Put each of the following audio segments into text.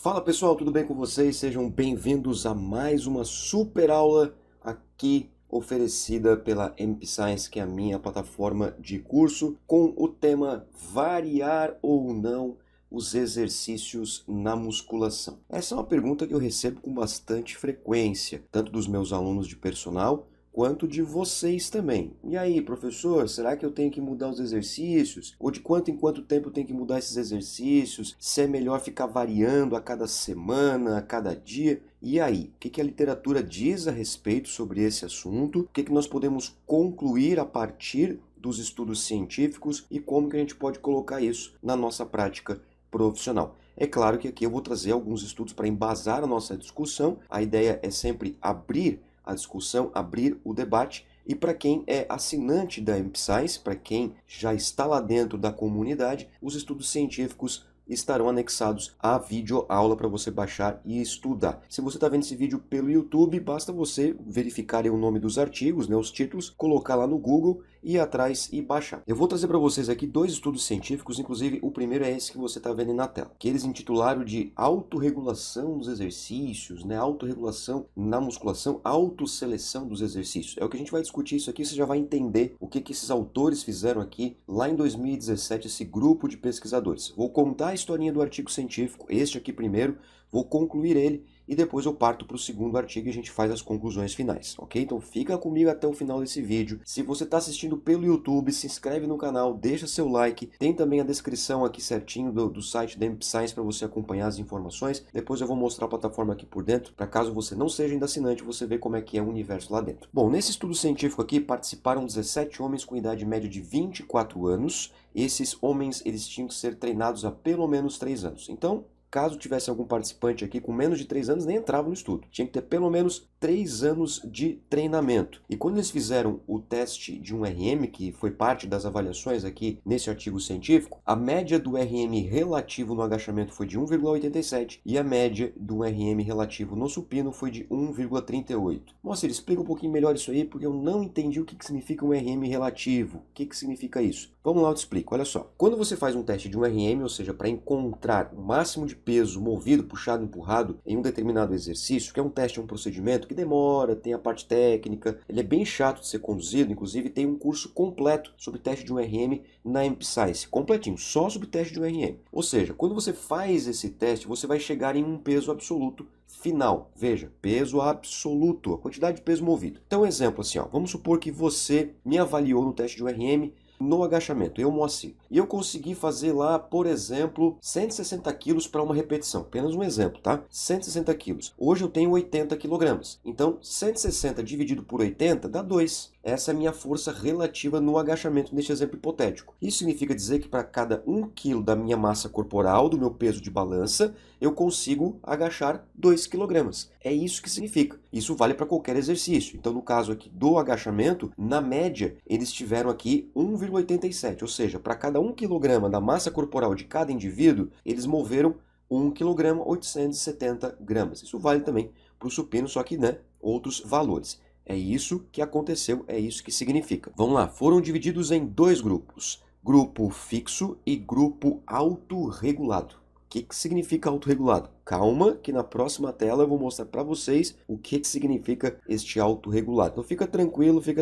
Fala pessoal, tudo bem com vocês? Sejam bem-vindos a mais uma super aula aqui oferecida pela MP Science, que é a minha plataforma de curso, com o tema variar ou não os exercícios na musculação. Essa é uma pergunta que eu recebo com bastante frequência, tanto dos meus alunos de personal quanto de vocês também. E aí, professor, será que eu tenho que mudar os exercícios? Ou de quanto em quanto tempo eu tenho que mudar esses exercícios? Se é melhor ficar variando a cada semana, a cada dia? E aí, o que a literatura diz a respeito sobre esse assunto? O que nós podemos concluir a partir dos estudos científicos e como que a gente pode colocar isso na nossa prática profissional? É claro que aqui eu vou trazer alguns estudos para embasar a nossa discussão. A ideia é sempre abrir a discussão, abrir o debate. E para quem é assinante da MP Science, para quem já está lá dentro da comunidade, os estudos científicos estarão anexados à videoaula para você baixar e estudar. Se você está vendo esse vídeo pelo YouTube, basta você verificar o nome dos artigos, os títulos, colocar lá no Google, ir atrás e baixar. Eu vou trazer para vocês aqui dois estudos científicos, inclusive o primeiro é esse que você está vendo aí na tela, que eles intitularam de autorregulação dos exercícios, autorregulação na musculação, autosseleção dos exercícios. É o que a gente vai discutir isso aqui, você já vai entender o que esses autores fizeram aqui lá em 2017, esse grupo de pesquisadores. Vou contar a historinha do artigo científico, este aqui primeiro, vou concluir ele e depois eu parto para o segundo artigo e a gente faz as conclusões finais, ok? Então fica comigo até o final desse vídeo. Se você está assistindo pelo YouTube, se inscreve no canal, deixa seu like. Tem também a descrição aqui certinho do site da MP Science para você acompanhar as informações. Depois eu vou mostrar a plataforma aqui por dentro, para caso você não seja ainda assinante, você ver como é que é o universo lá dentro. Bom, nesse estudo científico aqui participaram 17 homens com idade média de 24 anos. Esses homens eles tinham que ser treinados há pelo menos 3 anos. Então, caso tivesse algum participante aqui com menos de 3 anos, nem entrava no estudo. Tinha que ter pelo menos 3 anos de treinamento. E quando eles fizeram o teste de um RM, que foi parte das avaliações aqui nesse artigo científico, a média do RM relativo no agachamento foi de 1,87 e a média do RM relativo no supino foi de 1,38. Nossa, ele explica um pouquinho melhor isso aí, porque eu não entendi o que significa um RM relativo. O que significa isso? Vamos lá, eu te explico. Olha só. Quando você faz um teste de um RM, ou seja, para encontrar o máximo de peso movido, puxado, empurrado em um determinado exercício, que é um teste, um procedimento que demora, tem a parte técnica, ele é bem chato de ser conduzido, inclusive tem um curso completo sobre teste de um RM na MP Science, completinho, só sobre teste de um RM. Ou seja, quando você faz esse teste, você vai chegar em um peso absoluto final. Veja, peso absoluto, a quantidade de peso movido. Então, exemplo assim, ó, vamos supor que você me avaliou no teste de um RM no agachamento, eu, Moacir. E eu consegui fazer lá, por exemplo, 160 quilos para uma repetição. Apenas um exemplo, tá? 160 quilos. Hoje eu tenho 80 quilogramas. Então, 160 dividido por 80 dá 2. Essa é a minha força relativa no agachamento neste exemplo hipotético. Isso significa dizer que para cada 1 kg da minha massa corporal, do meu peso de balança, eu consigo agachar 2 kg. É isso que significa. Isso vale para qualquer exercício. Então, no caso aqui do agachamento, na média, eles tiveram aqui 1,87. Ou seja, para cada 1 kg da massa corporal de cada indivíduo, eles moveram 1 kg 870 gramas. Isso vale também para o supino, só que outros valores. É isso que aconteceu, é isso que significa. Vamos lá, foram divididos em 2 grupos. Grupo fixo e grupo autorregulado. O que significa autorregulado? Calma, que na próxima tela eu vou mostrar para vocês o que significa este autorregulado. Então fica tranquilo, vai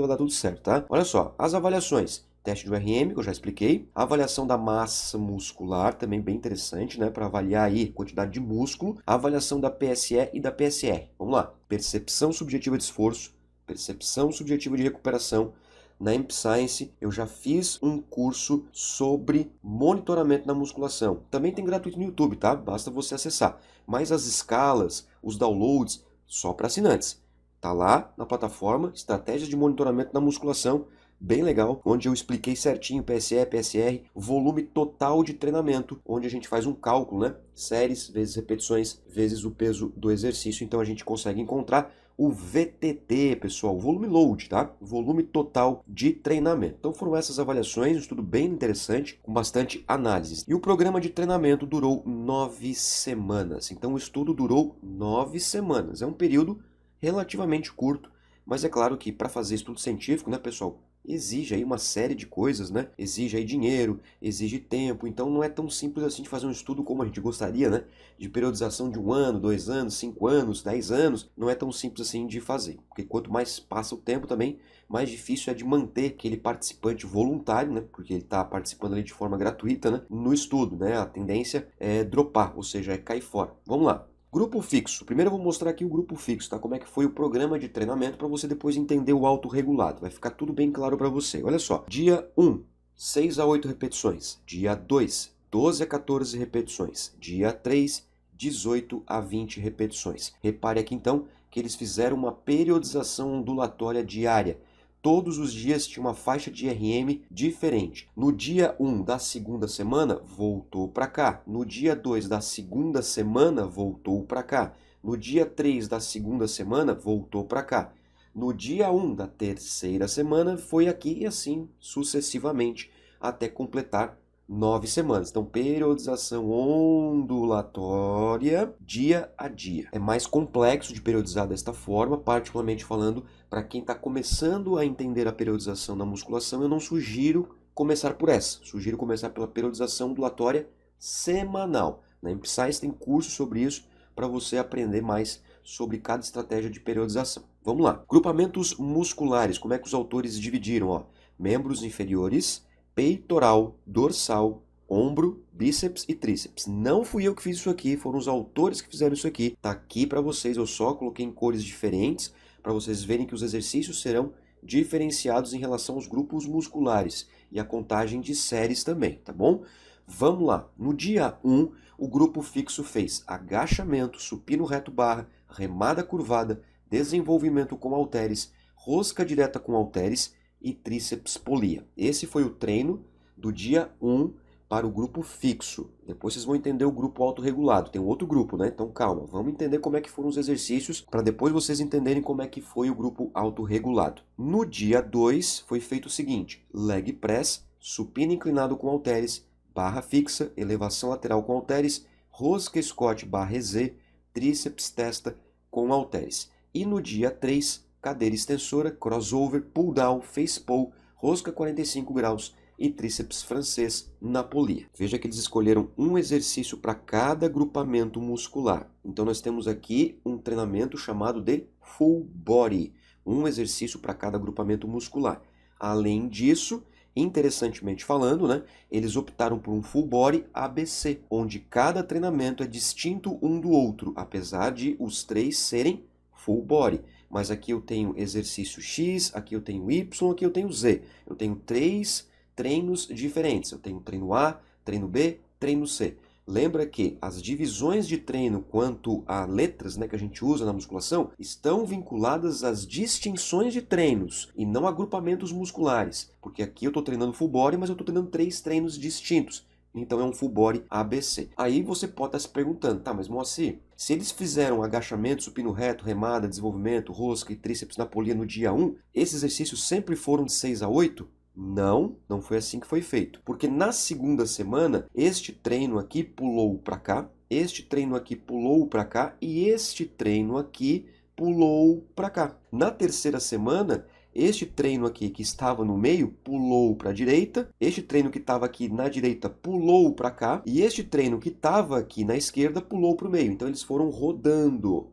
dar tudo certo, tá? Olha só, as avaliações. Teste do RM, que eu já expliquei. A avaliação da massa muscular, também bem interessante, para avaliar aí a quantidade de músculo. A avaliação da PSE e da PSR. Vamos lá. Percepção subjetiva de esforço, percepção subjetiva de recuperação. Na MP Science, eu já fiz um curso sobre monitoramento na musculação. Também tem gratuito no YouTube, tá? Basta você acessar. Mas as escalas, os downloads, só para assinantes. Tá lá na plataforma, Estratégias de Monitoramento na Musculação, bem legal, onde eu expliquei certinho PSE, PSR, volume total de treinamento, onde a gente faz um cálculo, séries vezes repetições vezes o peso do exercício, então a gente consegue encontrar o VTT, pessoal, volume load, tá? Volume total de treinamento. Então foram essas avaliações, um estudo bem interessante, com bastante análise. E o programa de treinamento durou 9 semanas. Então o estudo durou 9 semanas. É um período relativamente curto, mas é claro que para fazer estudo científico, pessoal, exige aí uma série de coisas, né? Exige aí dinheiro, exige tempo, então não é tão simples assim de fazer um estudo como a gente gostaria, né? De periodização de 1 ano, 2 anos, 5 anos, 10 anos, não é tão simples assim de fazer, porque quanto mais passa o tempo também, mais difícil é de manter aquele participante voluntário, né? Porque ele está participando ali de forma gratuita, né? No estudo, né? A tendência é dropar, ou seja, é cair fora. Vamos lá. Grupo fixo. Primeiro eu vou mostrar aqui o grupo fixo, tá? Como é que foi o programa de treinamento para você depois entender o autorregulado. Vai ficar tudo bem claro para você. Olha só. Dia 1, 6 a 8 repetições. Dia 2, 12 a 14 repetições. Dia 3, 18 a 20 repetições. Repare aqui então que eles fizeram uma periodização ondulatória diária. Todos os dias tinha uma faixa de RM diferente. No dia 1 da segunda semana, voltou para cá. No dia 2 da segunda semana, voltou para cá. No dia 3 da segunda semana, voltou para cá. No dia 1 da terceira semana, foi aqui e assim sucessivamente, até completar 9 semanas. Então, periodização ondulatória dia a dia. É mais complexo de periodizar desta forma, particularmente falando, para quem está começando a entender a periodização da musculação, eu não sugiro começar por essa. Sugiro começar pela periodização ondulatória semanal. Na EmpScience tem curso sobre isso para você aprender mais sobre cada estratégia de periodização. Vamos lá. Grupamentos musculares, como é que os autores dividiram? Ó, membros inferiores, peitoral, dorsal, ombro, bíceps e tríceps. Não fui eu que fiz isso aqui, foram os autores que fizeram isso aqui. Tá aqui para vocês, eu só coloquei em cores diferentes para vocês verem que os exercícios serão diferenciados em relação aos grupos musculares e a contagem de séries também, tá bom? Vamos lá. No dia 1, o grupo fixo fez agachamento, supino reto barra, remada curvada, desenvolvimento com halteres, rosca direta com halteres e tríceps polia. Esse foi o treino do dia 1 para o grupo fixo. Depois vocês vão entender o grupo autorregulado. Tem um outro grupo, né? Então calma, vamos entender como é que foram os exercícios para depois vocês entenderem como é que foi o grupo autorregulado. No dia 2 foi feito o seguinte: leg press, supino inclinado com halteres, barra fixa, elevação lateral com halteres, rosca Scott barra EZ, tríceps testa com halteres. E no dia 3, cadeira extensora, crossover, pull down, face pull, rosca 45 graus e tríceps francês na polia. Veja que eles escolheram um exercício para cada agrupamento muscular. Então nós temos aqui um treinamento chamado de full body, um exercício para cada agrupamento muscular. Além disso, interessantemente falando, né, eles optaram por um full body ABC, onde cada treinamento é distinto um do outro, apesar de os três serem full body. Mas aqui eu tenho exercício X, aqui eu tenho Y, aqui eu tenho Z. Eu tenho 3 treinos diferentes. Eu tenho treino A, treino B, treino C. Lembra que as divisões de treino quanto a letras, né, que a gente usa na musculação estão vinculadas às distinções de treinos e não agrupamentos musculares. Porque aqui eu estou treinando full body, mas eu estou treinando 3 treinos distintos. Então é um full body ABC. Aí você pode estar se perguntando, tá, mas Moacir, se eles fizeram agachamento, supino reto, remada, desenvolvimento, rosca e tríceps na polia no dia 1, esses exercícios sempre foram de 6 a 8? Não, não foi assim que foi feito. Porque na segunda semana, este treino aqui pulou para cá, este treino aqui pulou para cá e este treino aqui pulou para cá. Na terceira semana, este treino aqui que estava no meio pulou para a direita, este treino que estava aqui na direita pulou para cá e este treino que estava aqui na esquerda pulou para o meio. Então eles foram rodando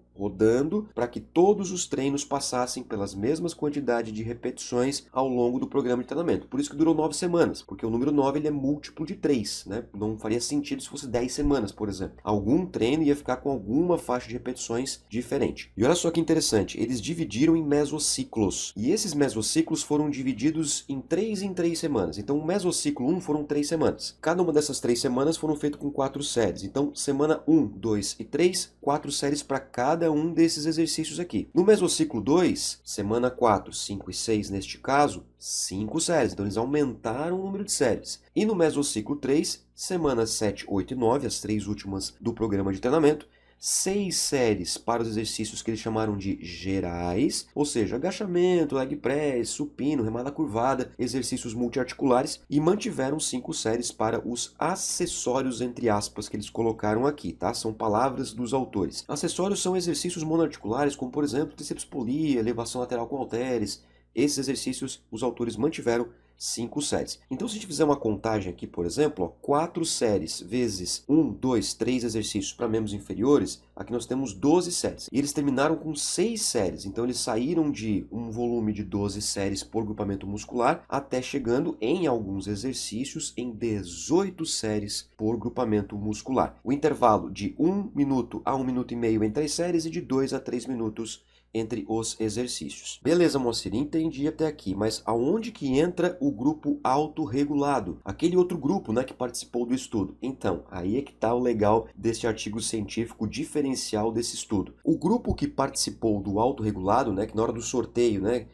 para que todos os treinos passassem pelas mesmas quantidades de repetições ao longo do programa de treinamento. Por isso que durou 9 semanas, porque o número 9 ele é múltiplo de 3, né? Não faria sentido se fosse 10 semanas, por exemplo. Algum treino ia ficar com alguma faixa de repetições diferente. E olha só que interessante, eles dividiram em mesociclos. E esses mesociclos foram divididos em 3 semanas. Então o mesociclo 1 foram 3 semanas. Cada uma dessas 3 semanas foram feitas com 4 séries. Então semana 1, 2 e 3, 4 séries para cada um desses exercícios aqui. No mesociclo 2, semana 4, 5 e 6 neste caso, 5 séries. Então eles aumentaram o número de séries. E no mesociclo 3, semana 7, 8 e 9, as 3 últimas do programa de treinamento, 6 séries para os exercícios que eles chamaram de gerais, ou seja, agachamento, leg press, supino, remada curvada, exercícios multiarticulares, e mantiveram 5 séries para os acessórios, entre aspas, que eles colocaram aqui, tá? São palavras dos autores. Acessórios são exercícios monoarticulares, como por exemplo, tríceps polia, elevação lateral com halteres, esses exercícios os autores mantiveram 5 séries. Então, se a gente fizer uma contagem aqui, por exemplo, 4 séries vezes 1, 2, 3 exercícios para membros inferiores, aqui nós temos 12 séries. E eles terminaram com 6 séries. Então, eles saíram de um volume de 12 séries por grupamento muscular até chegando, em alguns exercícios, em 18 séries por grupamento muscular. O intervalo de 1 minuto a 1 minuto e meio entre as séries e de 2 a 3 minutos entre os exercícios. Beleza, Moacir, entendi até aqui, mas aonde que entra o grupo autorregulado? Aquele outro grupo, né, que participou do estudo. Então, aí é que está o legal desse artigo científico diferencial desse estudo. O grupo que participou do autorregulado, né, que na hora do sorteio, né,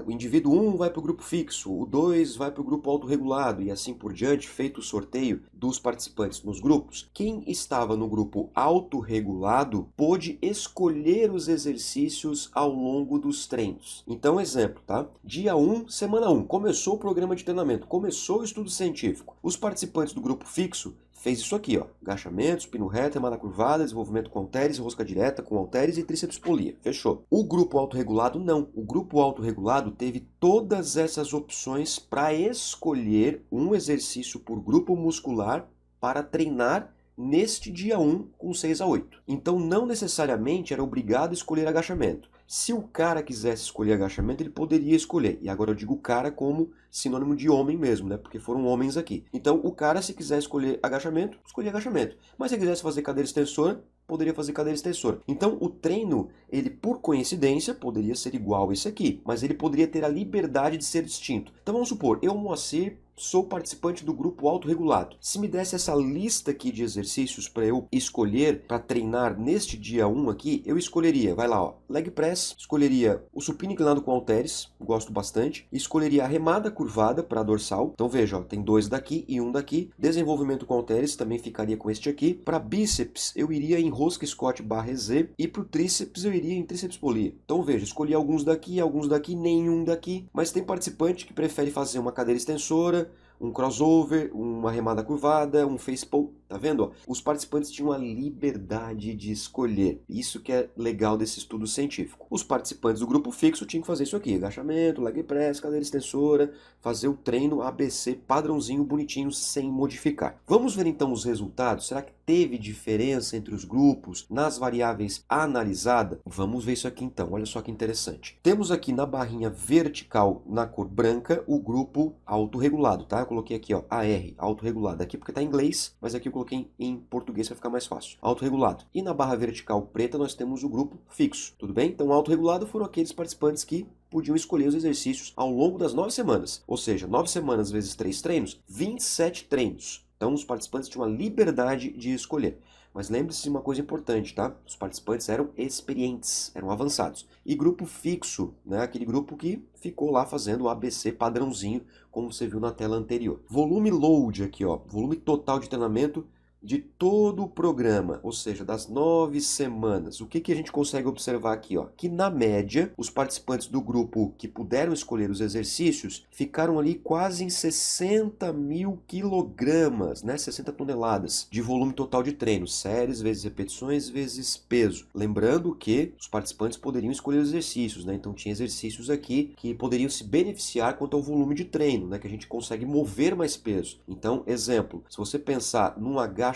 o indivíduo 1 vai para o grupo fixo, o 2 vai para o grupo autorregulado e assim por diante, feito o sorteio dos participantes nos grupos. Quem estava no grupo autorregulado pôde escolher os exercícios ao longo dos treinos. Então, exemplo, tá? Dia 1, semana 1, começou o programa de treinamento, começou o estudo científico. Os participantes do grupo fixo fez isso aqui, ó, agachamento, supino reto, remada curvada, desenvolvimento com halteres, rosca direta com halteres e tríceps polia. Fechou. O grupo autorregulado não. O grupo autorregulado teve todas essas opções para escolher um exercício por grupo muscular para treinar neste dia 1 com 6 a 8. Então não necessariamente era obrigado a escolher agachamento. Se o cara quisesse escolher agachamento, ele poderia escolher. E agora eu digo cara como sinônimo de homem mesmo, né? Porque foram homens aqui. Então o cara, se quiser escolher agachamento, escolhia agachamento. Mas se quisesse fazer cadeira extensora, poderia fazer cadeira extensora. Então o treino, ele por coincidência, poderia ser igual a esse aqui. Mas ele poderia ter a liberdade de ser distinto. Então vamos supor, eu, Moacir, sou participante do grupo autorregulado. Se me desse essa lista aqui de exercícios para eu escolher, para treinar neste dia 1 aqui, eu escolheria, vai lá, ó, leg press, escolheria o supino inclinado com halteres, gosto bastante, escolheria a remada curvada para dorsal. Então veja, ó, tem 2 daqui e 1 daqui. Desenvolvimento com halteres também ficaria com este aqui. Para bíceps, eu iria em rosca Scott barra Z e para o tríceps eu iria em tríceps polia. Então veja, escolhi alguns daqui, nenhum daqui, mas tem participante que prefere fazer uma cadeira extensora, um crossover, uma remada curvada, um face pull, tá vendo? Ó, os participantes tinham a liberdade de escolher. Isso que é legal desse estudo científico. Os participantes do grupo fixo tinham que fazer isso aqui, agachamento, leg press, cadeira extensora, fazer o treino ABC padrãozinho, bonitinho, sem modificar. Vamos ver então os resultados? Será que teve diferença entre os grupos nas variáveis analisadas? Vamos ver isso aqui então, olha só que interessante. Temos aqui na barrinha vertical, na cor branca, o grupo autorregulado, tá? Eu coloquei aqui, ó, AR, autorregulado, aqui porque está em inglês, mas aqui eu coloquei em português para ficar mais fácil. Autorregulado. E na barra vertical preta nós temos o grupo fixo, tudo bem? Então, autorregulado foram aqueles participantes que podiam escolher os exercícios ao longo das 9 semanas, ou seja, 9 semanas vezes 3 treinos, 27 treinos. Então, os participantes tinham a liberdade de escolher. Mas lembre-se de uma coisa importante, tá? Os participantes eram experientes, eram avançados. E grupo fixo, né? Aquele grupo que ficou lá fazendo o ABC padrãozinho, como você viu na tela anterior. Volume load aqui, ó. Volume total de treinamento de todo o programa, ou seja, das 9 semanas. O que a gente consegue observar aqui, ó? Que na média, os participantes do grupo que puderam escolher os exercícios ficaram ali quase em 60 mil quilogramas, né? 60 toneladas de volume total de treino, séries vezes repetições vezes peso. Lembrando que os participantes poderiam escolher os exercícios, né? Então tinha exercícios aqui que poderiam se beneficiar quanto ao volume de treino, né? Que a gente consegue mover mais peso. Então, exemplo, se você pensar num agachamento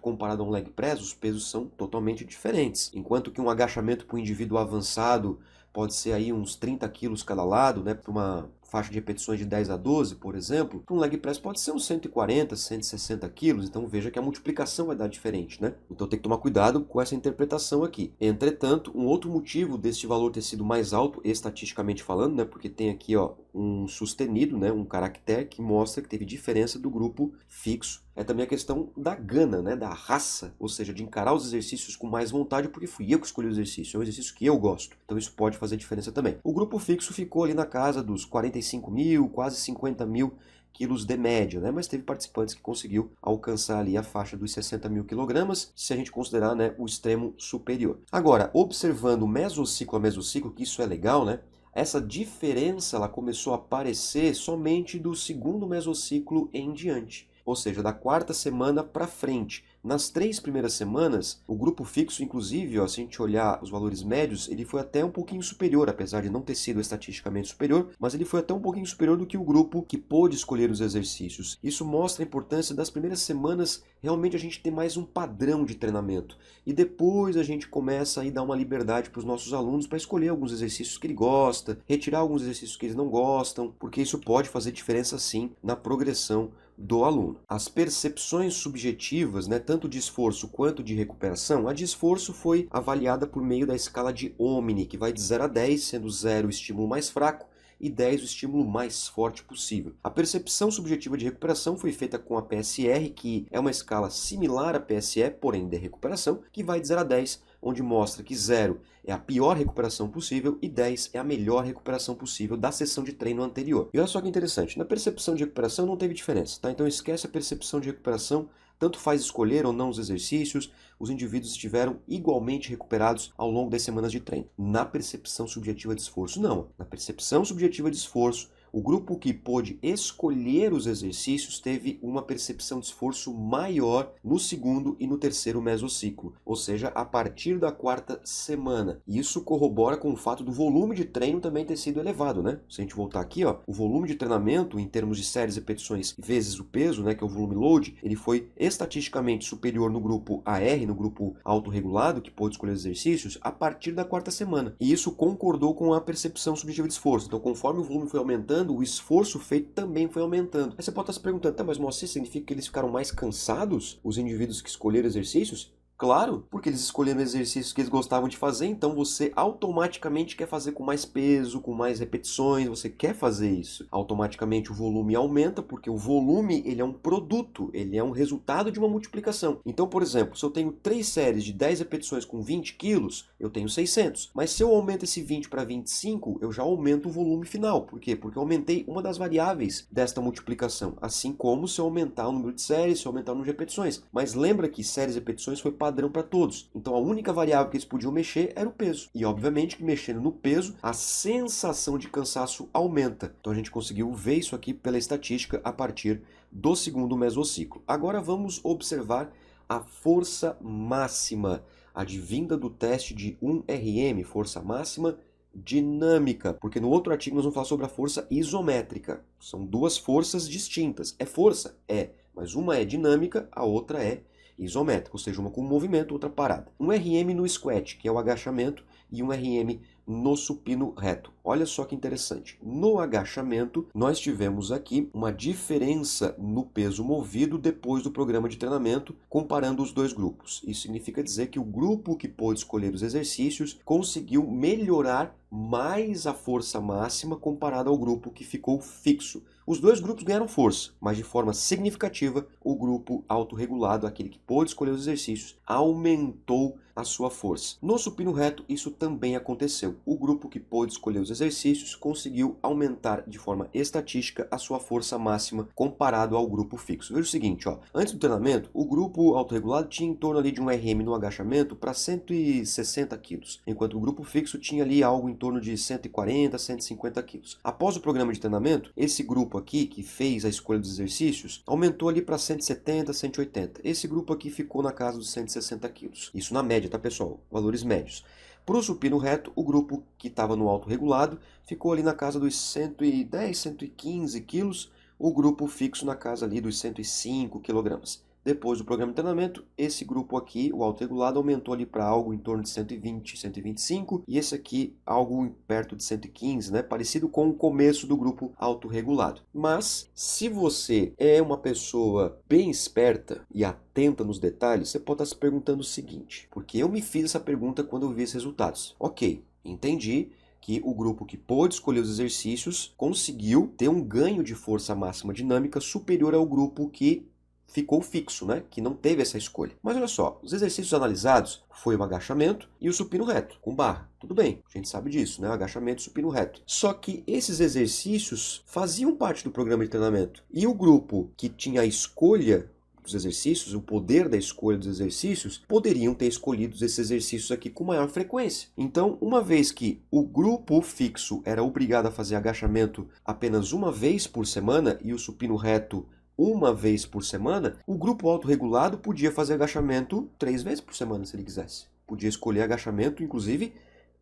comparado a um leg press, os pesos são totalmente diferentes. Enquanto que um agachamento para um indivíduo avançado pode ser aí uns 30 quilos cada lado, né, para uma faixa de repetições de 10 a 12, por exemplo, para um leg press pode ser uns 140, 160 quilos, então veja que a multiplicação vai dar diferente, né? Então tem que tomar cuidado com essa interpretação aqui. Entretanto, um outro motivo deste valor ter sido mais alto, estatisticamente falando, né, porque tem aqui, ó, um sustenido, né, um caractere que mostra que teve diferença do grupo fixo. É também a questão da gana, né, da raça, ou seja, de encarar os exercícios com mais vontade, porque fui eu que escolhi o exercício, é um exercício que eu gosto. Então isso pode fazer diferença também. O grupo fixo ficou ali na casa dos 45 mil, quase 50 mil quilos de média, né? Mas teve participantes que conseguiu alcançar ali a faixa dos 60 mil quilogramas, se a gente considerar, né, o extremo superior. Agora, observando mesociclo a mesociclo, que isso é legal, né? Essa diferença ela começou a aparecer somente do segundo mesociclo em diante. ou seja, da quarta semana para frente. Nas 3 primeiras semanas, o grupo fixo, inclusive, ó, se a gente olhar os valores médios, ele foi até um pouquinho superior, apesar de não ter sido estatisticamente superior, mas ele foi até um pouquinho superior do que o grupo que pôde escolher os exercícios. Isso mostra a importância das primeiras semanas, realmente a gente ter mais um padrão de treinamento. E depois a gente começa a dar uma liberdade para os nossos alunos para escolher alguns exercícios que ele gosta, retirar alguns exercícios que eles não gostam, porque isso pode fazer diferença sim na progressão do aluno. As percepções subjetivas, né, tanto de esforço quanto de recuperação, a de esforço foi avaliada por meio da escala de Omni, que vai de 0 a 10, sendo 0 o estímulo mais fraco e 10 o estímulo mais forte possível. A percepção subjetiva de recuperação foi feita com a PSR, que é uma escala similar à PSE, porém de recuperação, que vai de 0 a 10, onde mostra que 0 é a pior recuperação possível e 10 é a melhor recuperação possível da sessão de treino anterior. E olha só que interessante, na percepção de recuperação não teve diferença, tá? Então esquece a percepção de recuperação, tanto faz escolher ou não os exercícios, os indivíduos estiveram igualmente recuperados ao longo das semanas de treino. Na percepção subjetiva de esforço, não. Na percepção subjetiva de esforço, o grupo que pôde escolher os exercícios teve uma percepção de esforço maior no segundo e no terceiro mesociclo, ou seja, a partir da quarta semana. E isso corrobora com o fato do volume de treino também ter sido elevado, né? Se a gente voltar aqui, ó, o volume de treinamento em termos de séries e repetições vezes o peso, né, que é o volume load, ele foi estatisticamente superior no grupo AR, no grupo autorregulado, que pôde escolher os exercícios, a partir da quarta semana. E isso concordou com a percepção subjetiva de esforço. Então, conforme o volume foi aumentando, o esforço feito também foi aumentando. Aí você pode estar se perguntando, tá, mas Moacir, significa que eles ficaram mais cansados, os indivíduos que escolheram exercícios? Claro, porque eles escolheram exercícios que eles gostavam de fazer, então você automaticamente quer fazer com mais peso, com mais repetições, você quer fazer isso. Automaticamente o volume aumenta, porque o volume ele é um produto, ele é um resultado de uma multiplicação. Então, por exemplo, se eu tenho 3 séries de 10 repetições com 20 quilos, eu tenho 600. Mas se eu aumento esse 20 para 25, eu já aumento o volume final. Por quê? Porque eu aumentei uma das variáveis desta multiplicação. Assim como se eu aumentar o número de séries, se eu aumentar o número de repetições. Mas lembra que séries e repetições foi padrão para todos. Então a única variável que eles podiam mexer era o peso. E obviamente que mexendo no peso, a sensação de cansaço aumenta. Então a gente conseguiu ver isso aqui pela estatística a partir do segundo mesociclo. Agora vamos observar a força máxima, advinda do teste de 1RM, força máxima dinâmica, porque no outro artigo nós vamos falar sobre a força isométrica. São duas forças distintas. É força? É, mas uma é dinâmica, a outra é isométrica, ou seja, uma com movimento, outra parada. Um RM no squat, que é o agachamento, e um RM no supino reto. Olha só que interessante. No agachamento, nós tivemos aqui uma diferença no peso movido depois do programa de treinamento, comparando os dois grupos. Isso significa dizer que o grupo que pôde escolher os exercícios conseguiu melhorar mais a força máxima comparado ao grupo que ficou fixo. Os dois grupos ganharam força, mas de forma significativa, o grupo autorregulado, aquele que pôde escolher os exercícios, aumentou a sua força. No supino reto, isso também aconteceu. O grupo que pôde escolher os exercícios conseguiu aumentar de forma estatística a sua força máxima comparado ao grupo fixo. Veja o seguinte, ó, antes do treinamento, o grupo autorregulado tinha em torno ali de um RM no agachamento para 160 quilos, enquanto o grupo fixo tinha ali algo em torno de 140, 150 quilos. Após o programa de treinamento, esse grupo aqui, que fez a escolha dos exercícios, aumentou ali para 170, 180. Esse grupo aqui ficou na casa dos 160 quilos. Isso na média, tá, pessoal? Valores médios. Para o supino reto, o grupo que estava no autorregulado ficou ali na casa dos 110, 115 quilos, o grupo fixo na casa ali dos 105 quilogramas. Depois do programa de treinamento, esse grupo aqui, o autorregulado, aumentou ali para algo em torno de 120, 125, e esse aqui algo perto de 115, né? Parecido com o começo do grupo autorregulado. Mas, se você é uma pessoa bem esperta e atenta nos detalhes, você pode estar se perguntando o seguinte, porque eu me fiz essa pergunta quando eu vi esses resultados. Ok, entendi que o grupo que pôde escolher os exercícios conseguiu ter um ganho de força máxima dinâmica superior ao grupo que ficou fixo, né? Que não teve essa escolha. Mas olha só, os exercícios analisados foi o agachamento e o supino reto, com barra. Tudo bem, a gente sabe disso, né? Agachamento e supino reto. Só que esses exercícios faziam parte do programa de treinamento. E o grupo que tinha a escolha dos exercícios, o poder da escolha dos exercícios, poderiam ter escolhido esses exercícios aqui com maior frequência. Então, uma vez que o grupo fixo era obrigado a fazer agachamento apenas uma vez por semana e o supino reto uma vez por semana, o grupo autorregulado podia fazer agachamento 3 vezes por semana, se ele quisesse. Podia escolher agachamento, inclusive,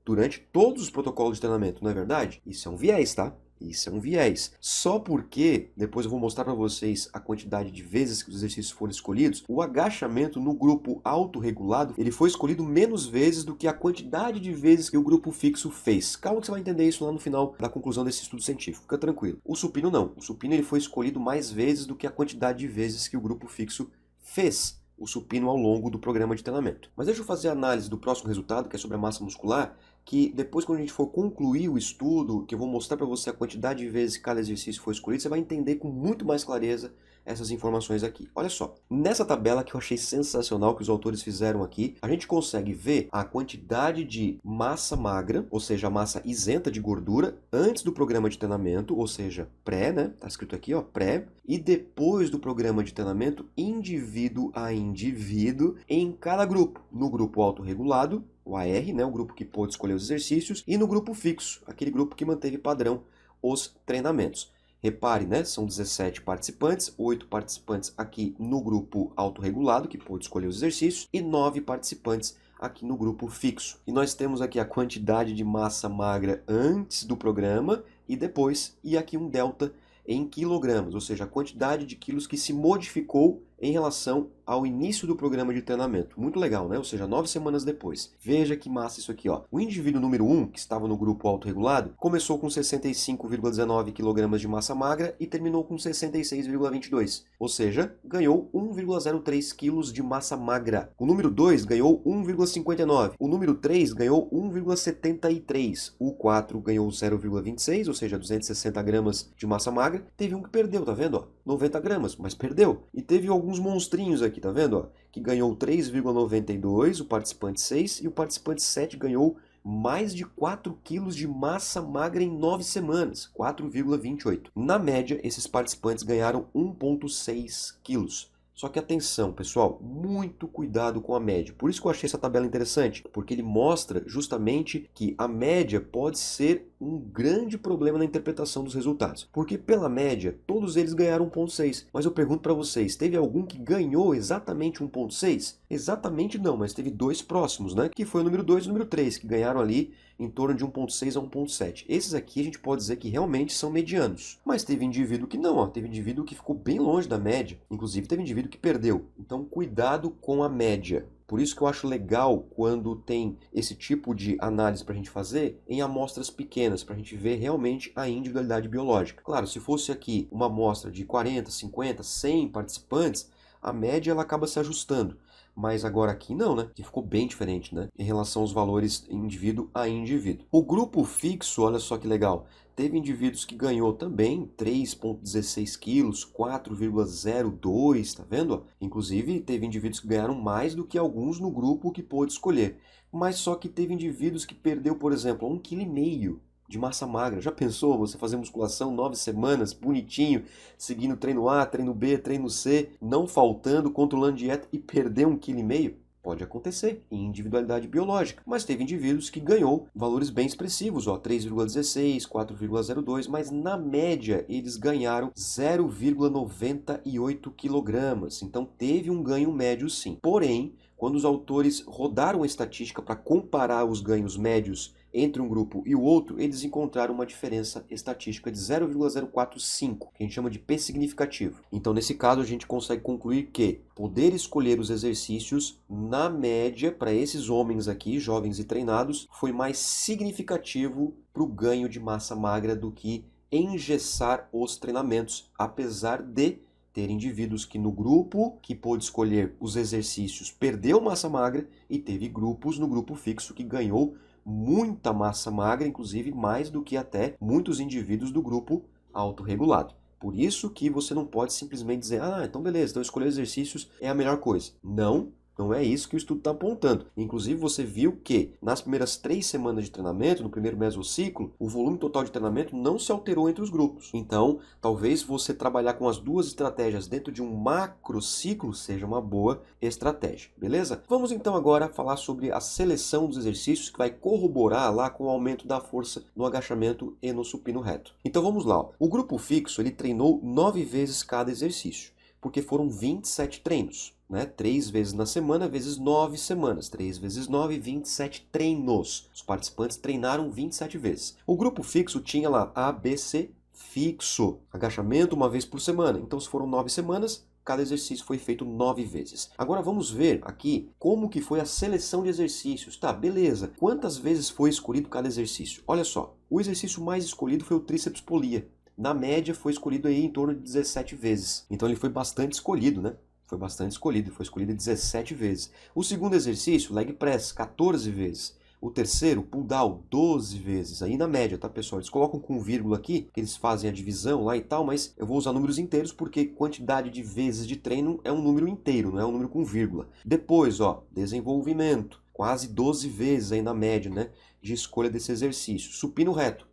durante todos os protocolos de treinamento, não é verdade? Isso é um viés, tá? Isso é um viés. Só porque, depois eu vou mostrar para vocês a quantidade de vezes que os exercícios foram escolhidos, o agachamento no grupo autorregulado, ele foi escolhido menos vezes do que a quantidade de vezes que o grupo fixo fez. Calma que você vai entender isso lá no final da conclusão desse estudo científico. Fica tranquilo. O supino não. O supino ele foi escolhido mais vezes do que a quantidade de vezes que o grupo fixo fez o supino ao longo do programa de treinamento. Mas deixa eu fazer a análise do próximo resultado, que é sobre a massa muscular, que depois quando a gente for concluir o estudo, que eu vou mostrar para você a quantidade de vezes que cada exercício foi escolhido, você vai entender com muito mais clareza essas informações aqui. Olha só, nessa tabela que eu achei sensacional que os autores fizeram aqui, a gente consegue ver a quantidade de massa magra, ou seja, a massa isenta de gordura, antes do programa de treinamento, ou seja, pré, né? Tá escrito aqui, ó, pré, e depois do programa de treinamento, indivíduo a indivíduo, em cada grupo. No grupo autorregulado, o AR, né, o grupo que pôde escolher os exercícios, e no grupo fixo, aquele grupo que manteve padrão os treinamentos. Repare, né, são 17 participantes, 8 participantes aqui no grupo autorregulado, que pôde escolher os exercícios, e 9 participantes aqui no grupo fixo. E nós temos aqui a quantidade de massa magra antes do programa e depois, e aqui um delta em quilogramas, ou seja, a quantidade de quilos que se modificou em relação ao início do programa de treinamento. Muito legal, né? Ou seja, 9 semanas depois. Veja que massa isso aqui, ó. O indivíduo número 1, que estava no grupo autorregulado, começou com 65,19 kg de massa magra e terminou com 66,22. Ou seja, ganhou 1,03 kg de massa magra. O número 2 ganhou 1,59. O número 3 ganhou 1,73. O 4 ganhou 0,26, ou seja, 260 gramas de massa magra. Teve um que perdeu, tá vendo? Ó? 90 gramas, mas perdeu. E teve alguns monstrinhos aqui, tá vendo? Ó? Que ganhou 3,92, o participante 6, e o participante 7 ganhou mais de 4 quilos de massa magra em 9 semanas, 4,28. Na média, esses participantes ganharam 1,6 quilos. Só que atenção, pessoal, muito cuidado com a média. Por isso que eu achei essa tabela interessante, porque ele mostra justamente que a média pode ser um grande problema na interpretação dos resultados. Porque pela média, todos eles ganharam 1,6. Mas eu pergunto para vocês, teve algum que ganhou exatamente 1,6? Exatamente não, mas teve dois próximos, né? Que foi o número 2 e o número 3, que ganharam ali em torno de 1,6 a 1,7. Esses aqui a gente pode dizer que realmente são medianos. Mas teve indivíduo que não, ó. Teve indivíduo que ficou bem longe da média. Inclusive teve indivíduo que perdeu. Então cuidado com a média. Por isso que eu acho legal quando tem esse tipo de análise para a gente fazer em amostras pequenas, para a gente ver realmente a individualidade biológica. Claro, se fosse aqui uma amostra de 40, 50, 100 participantes, a média ela acaba se ajustando. Mas agora aqui não, né? Que ficou bem diferente, né? Em relação aos valores indivíduo a indivíduo. O grupo fixo, olha só que legal. Teve indivíduos que ganhou também 3,16 quilos, 4,02, tá vendo? Inclusive, teve indivíduos que ganharam mais do que alguns no grupo que pôde escolher. Mas só que teve indivíduos que perdeu, por exemplo, 1,5 kg de massa magra. Já pensou você fazer musculação 9 semanas, bonitinho, seguindo treino A, treino B, treino C, não faltando, controlando dieta e perder 1,5 kg? Pode acontecer em individualidade biológica, mas teve indivíduos que ganhou valores bem expressivos, ó, 3,16, 4,02, mas na média eles ganharam 0,98 kg. Então teve um ganho médio sim. Porém, quando os autores rodaram a estatística para comparar os ganhos médios entre um grupo e o outro, eles encontraram uma diferença estatística de 0,045, que a gente chama de P significativo. Então, nesse caso, a gente consegue concluir que poder escolher os exercícios, na média, para esses homens aqui, jovens e treinados, foi mais significativo para o ganho de massa magra do que engessar os treinamentos, apesar de ter indivíduos que no grupo que pôde escolher os exercícios perdeu massa magra e teve grupos no grupo fixo que ganhou muita massa magra, inclusive mais do que até muitos indivíduos do grupo autorregulado. Por isso que você não pode simplesmente dizer, então beleza, então escolher exercícios é a melhor coisa. Não, Não é isso que o estudo está apontando. Inclusive, você viu que nas primeiras 3 semanas de treinamento, no primeiro mesociclo, o volume total de treinamento não se alterou entre os grupos. Então, talvez você trabalhar com as duas estratégias dentro de um macro ciclo seja uma boa estratégia, beleza? Vamos então agora falar sobre a seleção dos exercícios que vai corroborar lá com o aumento da força no agachamento e no supino reto. Então vamos lá. Ó. O grupo fixo ele treinou 9 vezes cada exercício, porque foram 27 treinos. 3 vezes na semana, vezes 9 semanas. 3 vezes 9, 27 treinos. Os participantes treinaram 27 vezes. O grupo fixo tinha lá A, B, C, fixo. Agachamento uma vez por semana. Então, se foram 9 semanas, cada exercício foi feito 9 vezes. Agora vamos ver aqui como que foi a seleção de exercícios. Tá, beleza. Quantas vezes foi escolhido cada exercício? Olha só, o exercício mais escolhido foi o tríceps polia. Na média, foi escolhido aí em torno de 17 vezes. Então, ele foi bastante escolhido, né? Foi bastante escolhido, foi escolhido 17 vezes. O segundo exercício, leg press, 14 vezes. O terceiro, pull down, 12 vezes. Aí na média, tá, pessoal? Eles colocam com vírgula aqui, que eles fazem a divisão lá e tal, mas eu vou usar números inteiros porque quantidade de vezes de treino é um número inteiro, não é um número com vírgula. Depois, ó, desenvolvimento, quase 12 vezes aí na média, né, de escolha desse exercício. Supino reto,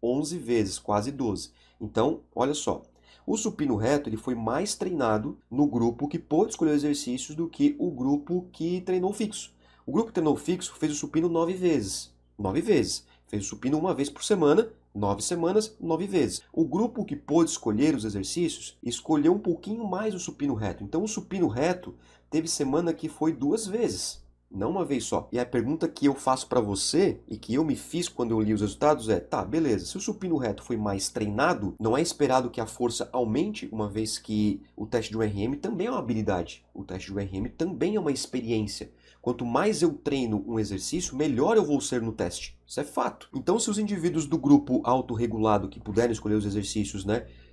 11 vezes, quase 12. Então, olha só. O supino reto ele foi mais treinado no grupo que pôde escolher exercícios do que o grupo que treinou fixo. O grupo que treinou fixo fez o supino 9 vezes. 9 vezes. Fez o supino uma vez por semana, 9 semanas, 9 vezes. O grupo que pôde escolher os exercícios escolheu um pouquinho mais o supino reto. Então o supino reto teve semana que foi 2 vezes. Não uma vez só. E a pergunta que eu faço para você e que eu me fiz quando eu li os resultados é, tá, beleza, se o supino reto foi mais treinado, não é esperado que a força aumente, uma vez que o teste de URM também é uma habilidade. O teste de URM também é uma experiência. Quanto mais eu treino um exercício, melhor eu vou ser no teste. Isso é fato. Então, se os indivíduos do grupo autorregulado que puderem escolher os exercícios,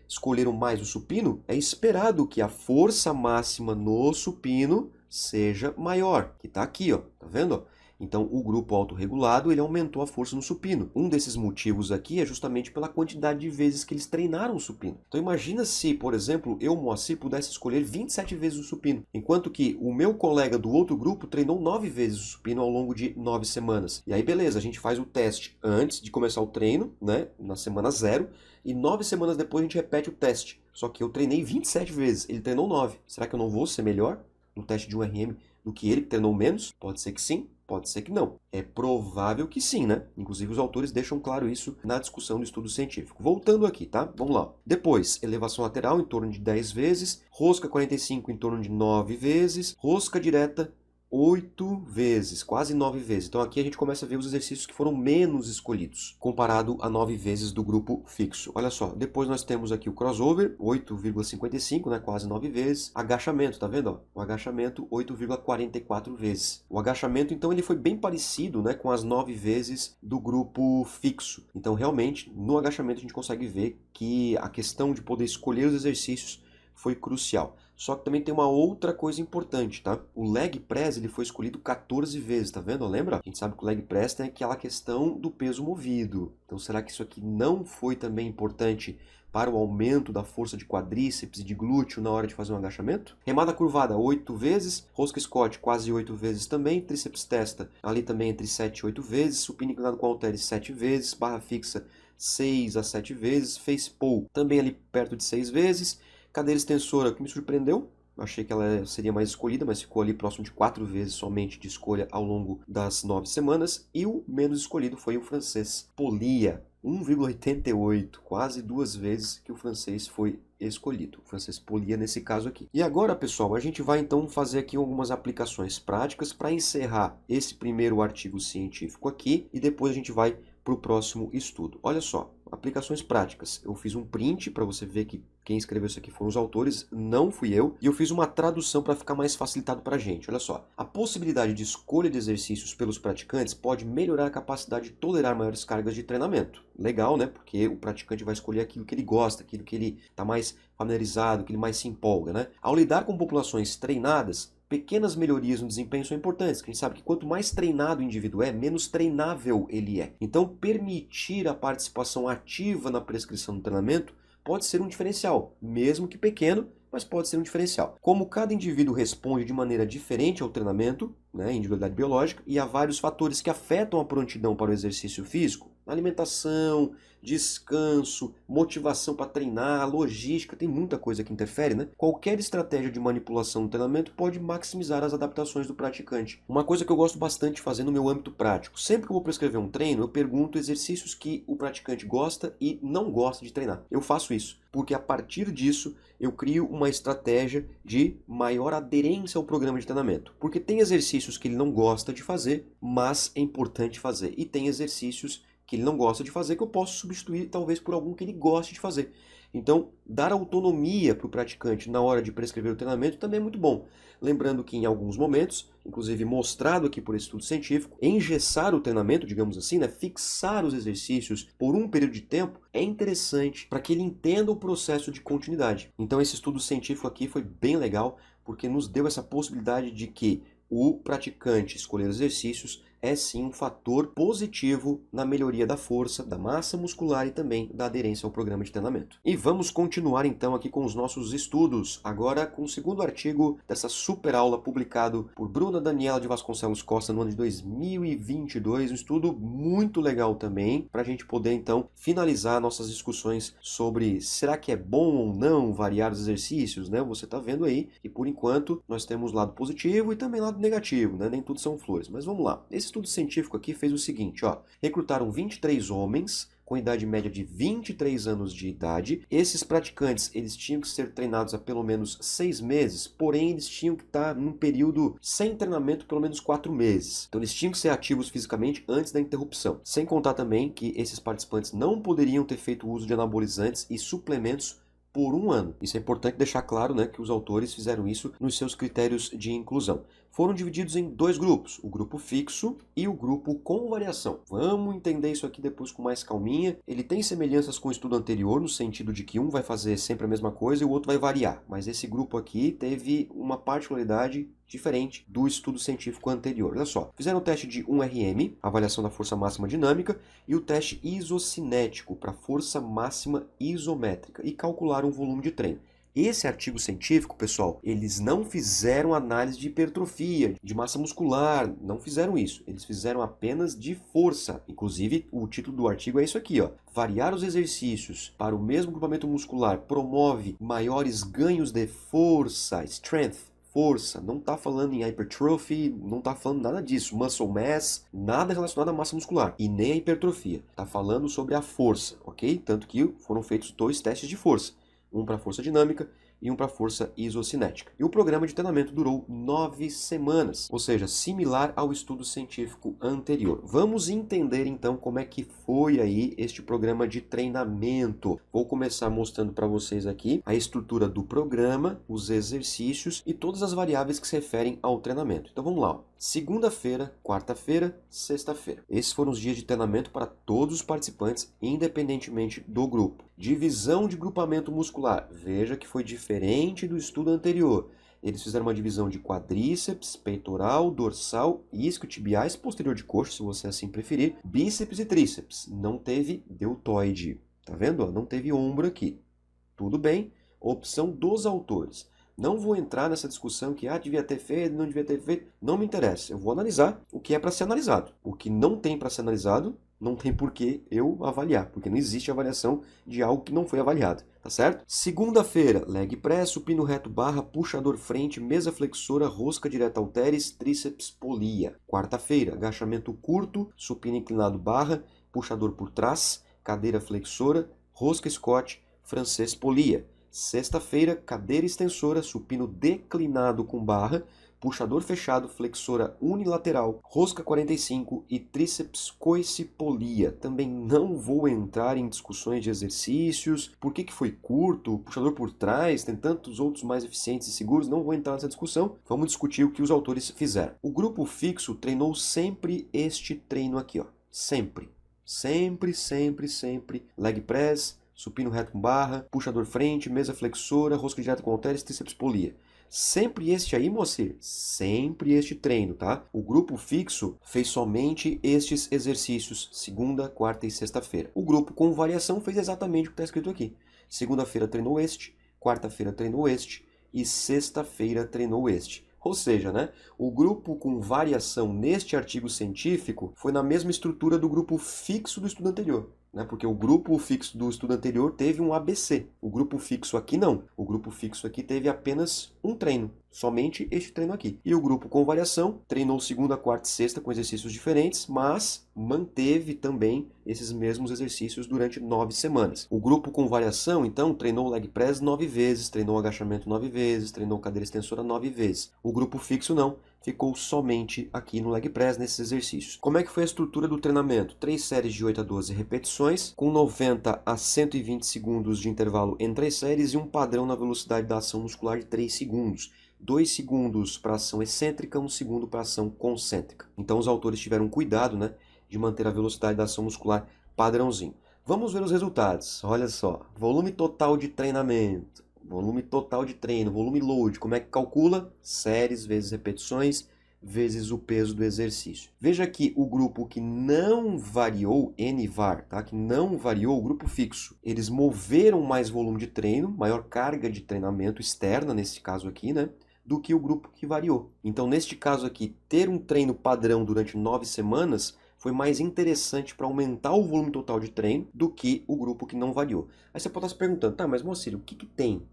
escolheram mais o supino, é esperado que a força máxima no supino seja maior, que está aqui, ó, tá vendo? Então, o grupo autorregulado, ele aumentou a força no supino. Um desses motivos aqui é justamente pela quantidade de vezes que eles treinaram o supino. Então, imagina se, por exemplo, eu, Moacir, pudesse escolher 27 vezes o supino, enquanto que o meu colega do outro grupo treinou 9 vezes o supino ao longo de 9 semanas. E aí, beleza, a gente faz o teste antes de começar o treino, na semana 0, e 9 semanas depois a gente repete o teste. Só que eu treinei 27 vezes, ele treinou 9. Será que eu não vou ser melhor no teste de URM do que ele, que treinou menos? Pode ser que sim, pode ser que não. É provável que sim, né? Inclusive os autores deixam claro isso na discussão do estudo científico. Voltando aqui, tá? Vamos lá. Depois, elevação lateral em torno de 10 vezes, rosca 45 em torno de 9 vezes, rosca direta 8 vezes, quase 9 vezes. Então aqui a gente começa a ver os exercícios que foram menos escolhidos, comparado a 9 vezes do grupo fixo. Olha só, depois nós temos aqui o crossover, 8,55, quase 9 vezes. Agachamento, tá vendo? Ó? O agachamento, 8,44 vezes. O agachamento, então, ele foi bem parecido, com as 9 vezes do grupo fixo. Então, realmente, no agachamento a gente consegue ver que a questão de poder escolher os exercícios foi crucial. Só que também tem uma outra coisa importante, tá? O leg press ele foi escolhido 14 vezes, tá vendo? Lembra? A gente sabe que o leg press tem aquela questão do peso movido. Então será que isso aqui não foi também importante para o aumento da força de quadríceps e de glúteo na hora de fazer um agachamento? Remada curvada 8 vezes, rosca Scott quase 8 vezes também, tríceps testa ali também entre 7 e 8 vezes, supino inclinado com halteres 7 vezes, barra fixa 6 a 7 vezes, face pull também ali perto de 6 vezes, cadeira extensora, que me surpreendeu, achei que ela seria mais escolhida, mas ficou ali próximo de 4 vezes somente de escolha ao longo das 9 semanas. E o menos escolhido foi o francês Polia, 1,88, quase 2 vezes que o francês foi escolhido. O francês Polia nesse caso aqui. E agora, pessoal, a gente vai então fazer aqui algumas aplicações práticas para encerrar esse primeiro artigo científico aqui e depois a gente vai para o próximo estudo. Olha só, aplicações práticas. Eu fiz um print para você ver que quem escreveu isso aqui foram os autores, não fui eu. E eu fiz uma tradução para ficar mais facilitado para a gente. Olha só, a possibilidade de escolha de exercícios pelos praticantes pode melhorar a capacidade de tolerar maiores cargas de treinamento. Legal, né? Porque o praticante vai escolher aquilo que ele gosta, aquilo que ele está mais familiarizado, que ele mais se empolga, né? Ao lidar com populações treinadas, pequenas melhorias no desempenho são importantes, porque a gente sabe que quanto mais treinado o indivíduo é, menos treinável ele é. Então, permitir a participação ativa na prescrição do treinamento pode ser um diferencial, mesmo que pequeno, mas pode ser um diferencial. Como cada indivíduo responde de maneira diferente ao treinamento, né, individualidade biológica, e há vários fatores que afetam a prontidão para o exercício físico, alimentação, descanso, motivação para treinar, logística, tem muita coisa que interfere, né? Qualquer estratégia de manipulação no treinamento pode maximizar as adaptações do praticante. Uma coisa que eu gosto bastante de fazer no meu âmbito prático, sempre que eu vou prescrever um treino, eu pergunto exercícios que o praticante gosta e não gosta de treinar. Eu faço isso, porque a partir disso eu crio uma estratégia de maior aderência ao programa de treinamento. Porque tem exercícios que ele não gosta de fazer, mas é importante fazer. E tem exercícios que ele não gosta de fazer que eu posso substituir talvez por algum que ele goste de fazer. Então, dar autonomia para o praticante na hora de prescrever o treinamento também é muito bom. Lembrando que em alguns momentos, inclusive mostrado aqui por esse estudo científico, engessar o treinamento, digamos assim, né, fixar os exercícios por um período de tempo, é interessante para que ele entenda o processo de continuidade. Então esse estudo científico aqui foi bem legal, porque nos deu essa possibilidade de que o praticante escolher exercícios é sim um fator positivo na melhoria da força, da massa muscular e também da aderência ao programa de treinamento. E vamos continuar então aqui com os nossos estudos, agora com o segundo artigo dessa super aula publicado por Bruna Daniela de Vasconcelos Costa no ano de 2022, um estudo muito legal também, para a gente poder então finalizar nossas discussões sobre será que é bom ou não variar os exercícios, né? Você está vendo aí que por enquanto nós temos lado positivo e também lado negativo, né? Nem tudo são flores, mas vamos lá. Esse estudo científico aqui fez o seguinte, ó, recrutaram 23 homens com idade média de 23 anos de idade. Esses praticantes, eles tinham que ser treinados há pelo menos 6 meses, porém eles tinham que estar num período sem treinamento pelo menos 4 meses. Então eles tinham que ser ativos fisicamente antes da interrupção. Sem contar também que esses participantes não poderiam ter feito uso de anabolizantes e suplementos por um ano. Isso é importante deixar claro, né, que os autores fizeram isso nos seus critérios de inclusão. Foram divididos em 2 grupos, o grupo fixo e o grupo com variação. Vamos entender isso aqui depois com mais calminha. Ele tem semelhanças com o estudo anterior, no sentido de que um vai fazer sempre a mesma coisa e o outro vai variar. Mas esse grupo aqui teve uma particularidade diferente do estudo científico anterior. Olha só, fizeram o teste de 1RM, avaliação da força máxima dinâmica, e o teste isocinético para força máxima isométrica, e calcularam o volume de treino. Esse artigo científico, pessoal, eles não fizeram análise de hipertrofia, de massa muscular, não fizeram isso. Eles fizeram apenas de força. Inclusive, o título do artigo é isso aqui, ó. Variar os exercícios para o mesmo grupamento muscular promove maiores ganhos de força, strength, força, não está falando em hypertrophy, não está falando nada disso, muscle mass, nada relacionado à massa muscular e nem a hipertrofia. Está falando sobre a força, ok? Tanto que foram feitos 2 testes de força, um para força dinâmica e um para força isocinética. E o programa de treinamento durou 9 semanas, ou seja, similar ao estudo científico anterior. Vamos entender então como é que foi aí este programa de treinamento. Vou começar mostrando para vocês aqui a estrutura do programa, os exercícios e todas as variáveis que se referem ao treinamento. Então vamos lá. Segunda-feira, quarta-feira, sexta-feira. Esses foram os dias de treinamento para todos os participantes, independentemente do grupo. Divisão de grupamento muscular. Veja que foi diferente do estudo anterior. Eles fizeram uma divisão de quadríceps, peitoral, dorsal, isquiotibiais, posterior de coxa, se você assim preferir, bíceps e tríceps. Não teve deltoide. Tá vendo? Não teve ombro aqui. Tudo bem? Opção dos autores. Não vou entrar nessa discussão que devia ter feito, não devia ter feito. Não me interessa. Eu vou analisar o que é para ser analisado. O que não tem para ser analisado, não tem por que eu avaliar, porque não existe avaliação de algo que não foi avaliado, tá certo? Segunda-feira, leg press, supino reto barra, puxador frente, mesa flexora, rosca direta halteres, tríceps polia. Quarta-feira, agachamento curto, supino inclinado barra, puxador por trás, cadeira flexora, rosca Scott, francês polia. Sexta-feira, cadeira extensora, supino declinado com barra, puxador fechado, flexora unilateral, rosca 45 e tríceps coicipolia. Também não vou entrar em discussões de exercícios, por que foi curto, puxador por trás, tem tantos outros mais eficientes e seguros, não vou entrar nessa discussão. Vamos discutir o que os autores fizeram. O grupo fixo treinou sempre este treino aqui, ó. Sempre. Sempre, sempre, sempre. Leg press, supino reto com barra, puxador frente, mesa flexora, rosca direta com halteres, tríceps polia. Sempre este aí, Moacir, sempre este treino, tá? O grupo fixo fez somente estes exercícios, segunda, quarta e sexta-feira. O grupo com variação fez exatamente o que está escrito aqui. Segunda-feira treinou este, quarta-feira treinou este e sexta-feira treinou este. Ou seja, né, o grupo com variação neste artigo científico foi na mesma estrutura do grupo fixo do estudo anterior. Porque o grupo fixo do estudo anterior teve um ABC. O grupo fixo aqui não. O grupo fixo aqui teve apenas um treino. Somente este treino aqui. E o grupo com variação treinou segunda, quarta e sexta com exercícios diferentes, mas manteve também esses mesmos exercícios durante 9 semanas. O grupo com variação, então, treinou leg press 9 vezes, treinou agachamento 9 vezes, treinou cadeira extensora 9 vezes. O grupo fixo não. Ficou somente aqui no leg press, nesses exercícios. Como é que foi a estrutura do treinamento? 3 séries de 8 a 12 repetições, com 90 a 120 segundos de intervalo entre as séries e um padrão na velocidade da ação muscular de 3 segundos. 2 segundos para ação excêntrica, 1 segundo para ação concêntrica. Então os autores tiveram cuidado, né, de manter a velocidade da ação muscular padrãozinho. Vamos ver os resultados. Olha só, volume total de treinamento. Volume total de treino, volume load, como é que calcula? Séries vezes repetições vezes o peso do exercício. Veja que o grupo que não variou, NVAR, tá? Que não variou, o grupo fixo, eles moveram mais volume de treino, maior carga de treinamento externa, nesse caso aqui, né? Do que o grupo que variou. Então, neste caso aqui, ter um treino padrão durante 9 semanas foi mais interessante para aumentar o volume total de treino do que o grupo que não variou. Aí você pode estar se perguntando, tá, mas Moacir, o que tem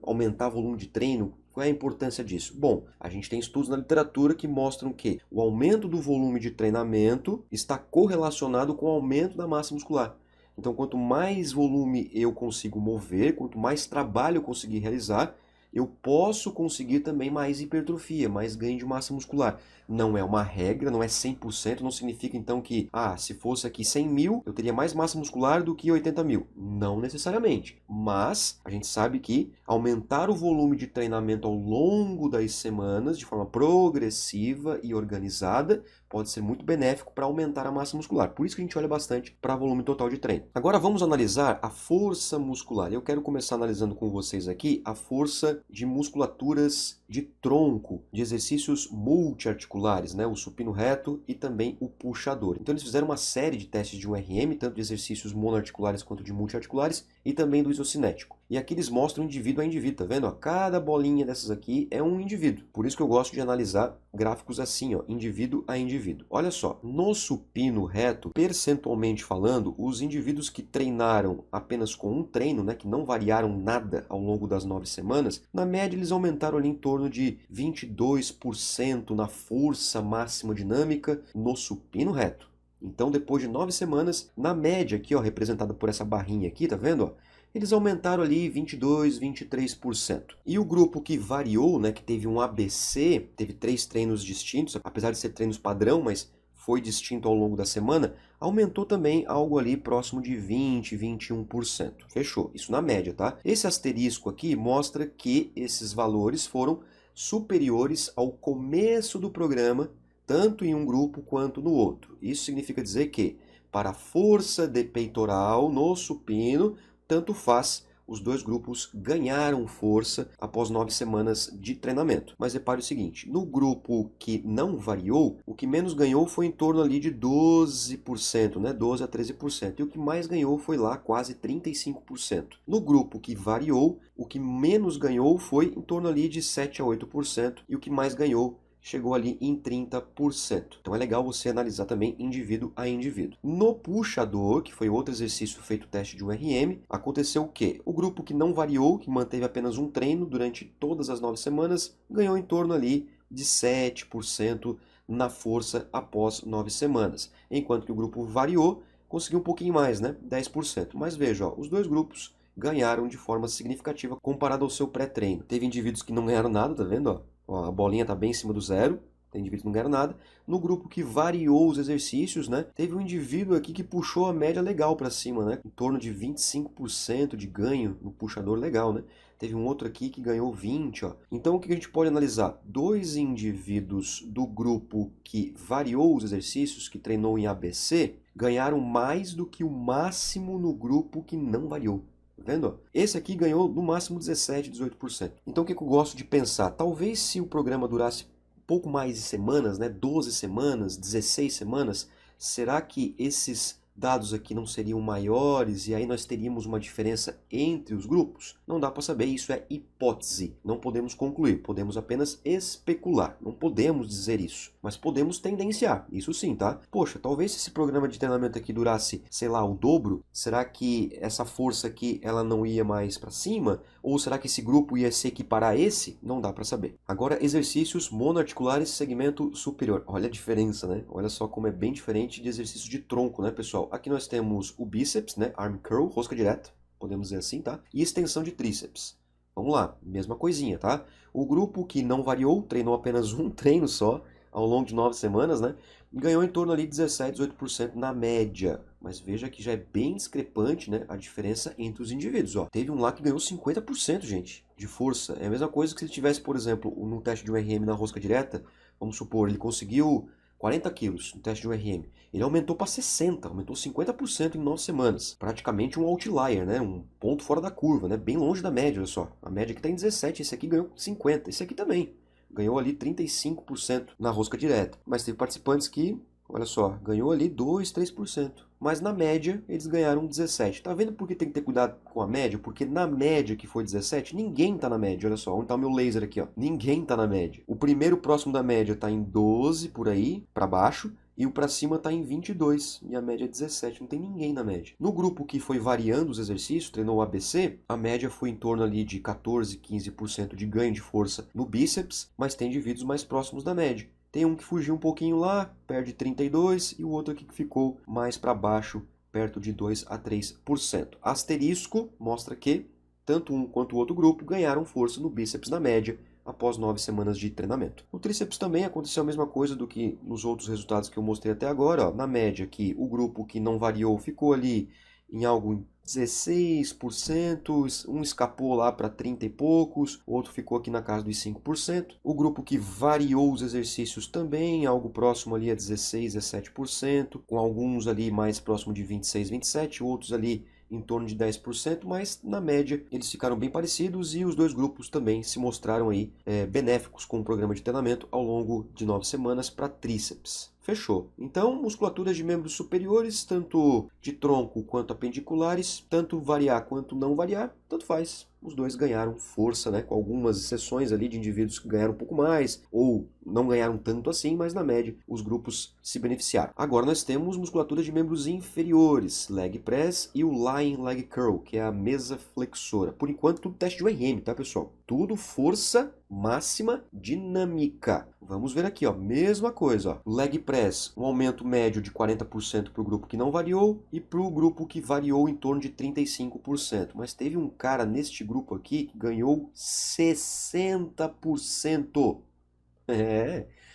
aumentar o volume de treino? Qual é a importância disso? Bom, a gente tem estudos na literatura que mostram que o aumento do volume de treinamento está correlacionado com o aumento da massa muscular. Então, quanto mais volume eu consigo mover, quanto mais trabalho eu conseguir realizar, eu posso conseguir também mais hipertrofia, mais ganho de massa muscular. Não é uma regra, não é 100%, não significa então que, se fosse aqui 100 mil, eu teria mais massa muscular do que 80 mil. Não necessariamente, mas a gente sabe que aumentar o volume de treinamento ao longo das semanas, de forma progressiva e organizada, pode ser muito benéfico para aumentar a massa muscular. Por isso que a gente olha bastante para volume total de treino. Agora vamos analisar a força muscular. Eu quero começar analisando com vocês aqui a força de musculaturas de tronco, de exercícios multiarticulares, né? O supino reto e também o puxador. Então eles fizeram uma série de testes de URM, tanto de exercícios monoarticulares quanto de multiarticulares, e também do isocinético. E aqui eles mostram indivíduo a indivíduo, tá vendo? Cada bolinha dessas aqui é um indivíduo. Por isso que eu gosto de analisar gráficos assim, indivíduo a indivíduo. Olha só, no supino reto, percentualmente falando, os indivíduos que treinaram apenas com um treino, né, que não variaram nada ao longo das 9 semanas, na média eles aumentaram ali em torno de 22% na força máxima dinâmica no supino reto. Então, depois de 9 semanas, na média aqui, representada por essa barrinha aqui, tá vendo? Eles aumentaram ali 22%, 23%. E o grupo que variou, né, que teve um ABC, teve 3 treinos distintos, apesar de ser treinos padrão, mas foi distinto ao longo da semana, aumentou também algo ali próximo de 20%, 21%. Fechou, isso na média, tá? Esse asterisco aqui mostra que esses valores foram superiores ao começo do programa, tanto em um grupo quanto no outro. Isso significa dizer que, para a força de peitoral no supino, tanto faz, os dois grupos ganharam força após 9 semanas de treinamento. Mas repare o seguinte, no grupo que não variou, o que menos ganhou foi em torno ali de 12%, né? 12 a 13%. E o que mais ganhou foi lá quase 35%. No grupo que variou, o que menos ganhou foi em torno ali de 7 a 8%. E o que mais ganhou chegou ali em 30%. Então é legal você analisar também indivíduo a indivíduo. No puxador, que foi outro exercício feito teste de URM, aconteceu o quê? O grupo que não variou, que manteve apenas um treino durante todas as 9 semanas, ganhou em torno ali de 7% na força após 9 semanas. Enquanto que o grupo variou, conseguiu um pouquinho mais, né? 10%. Mas veja, os dois grupos ganharam de forma significativa comparado ao seu pré-treino. Teve indivíduos que não ganharam nada, tá vendo? A bolinha está bem em cima do zero, tem indivíduos que não ganharam nada. No grupo que variou os exercícios, né, teve um indivíduo aqui que puxou a média legal para cima, né, em torno de 25% de ganho no puxador legal, né. Teve um outro aqui que ganhou 20%. Então o que a gente pode analisar? 2 indivíduos do grupo que variou os exercícios, que treinou em ABC, ganharam mais do que o máximo no grupo que não variou. Tá vendo? Esse aqui ganhou no máximo 17%, 18%. Então o que eu gosto de pensar? Talvez se o programa durasse um pouco mais de semanas, né? 12 semanas, 16 semanas, será que esses dados aqui não seriam maiores e aí nós teríamos uma diferença entre os grupos? Não dá para saber, isso é hipótese. Não podemos concluir, podemos apenas especular. Não podemos dizer isso, mas podemos tendenciar, isso sim, tá? Poxa, talvez se esse programa de treinamento aqui durasse, sei lá, o dobro, será que essa força aqui ela não ia mais para cima? Ou será que esse grupo ia se equiparar a esse? Não dá para saber. Agora, exercícios monoarticulares segmento superior. Olha a diferença, né? Olha só como é bem diferente de exercício de tronco, né, pessoal? Aqui nós temos o bíceps, né? Arm curl, rosca direta, podemos dizer assim, tá? E extensão de tríceps. Vamos lá, mesma coisinha, tá? O grupo que não variou, treinou apenas um treino só, ao longo de 9 semanas, né? Ganhou em torno ali de 17, 18% na média. Mas veja que já é bem discrepante, né, a diferença entre os indivíduos. Ó. Teve um lá que ganhou 50%, gente, de força. É a mesma coisa que se ele tivesse, por exemplo, no teste de um RM na rosca direta, vamos supor, ele conseguiu 40 quilos no teste de um RM. Ele aumentou para 60, aumentou 50% em 9 semanas. Praticamente um outlier, né? Um ponto fora da curva, né? Bem longe da média, olha só. A média aqui está em 17, esse aqui ganhou 50, esse aqui também. Ganhou ali 35% na rosca direta. Mas teve participantes que, olha só, ganhou ali 2, 3%. Mas na média, eles ganharam 17. Tá vendo por que tem que ter cuidado com a média? Porque na média que foi 17, ninguém tá na média. Olha só, onde tá o meu laser aqui, ó. Ninguém tá na média. O primeiro próximo da média tá em 12 por aí, para baixo. E o para cima está em 22 e a média é 17, não tem ninguém na média. No grupo que foi variando os exercícios, treinou o ABC, a média foi em torno ali de 14, 15% de ganho de força no bíceps, mas tem indivíduos mais próximos da média. Tem um que fugiu um pouquinho lá, perde 32, e o outro aqui que ficou mais para baixo, perto de 2 a 3%. Asterisco mostra que tanto um quanto o outro grupo ganharam força no bíceps na média, após 9 semanas de treinamento. No tríceps também aconteceu a mesma coisa do que nos outros resultados que eu mostrei até agora. Ó. Na média, que o grupo que não variou ficou ali em algo em 16%, um escapou lá para 30 e poucos, o outro ficou aqui na casa dos 5%. O grupo que variou os exercícios também, algo próximo ali a 16, 17%, com alguns ali mais próximo de 26, 27, outros ali em torno de 10%, mas na média eles ficaram bem parecidos e os dois grupos também se mostraram aí benéficos com o programa de treinamento ao longo de 9 semanas para tríceps. Fechou. Então, musculaturas de membros superiores, tanto de tronco quanto apendiculares, tanto variar quanto não variar, tanto faz. Os dois ganharam força, né? Com algumas exceções ali de indivíduos que ganharam um pouco mais ou não ganharam tanto assim, mas na média os grupos se beneficiaram. Agora nós temos musculaturas de membros inferiores, leg press e o lying leg curl, que é a mesa flexora. Por enquanto tudo teste de URM, tá, pessoal? Tudo força máxima dinâmica. Vamos ver aqui, ó, mesma coisa, ó. Leg press, um aumento médio de 40% para o grupo que não variou e para o grupo que variou em torno de 35%. Mas teve um cara neste grupo aqui que ganhou 60%.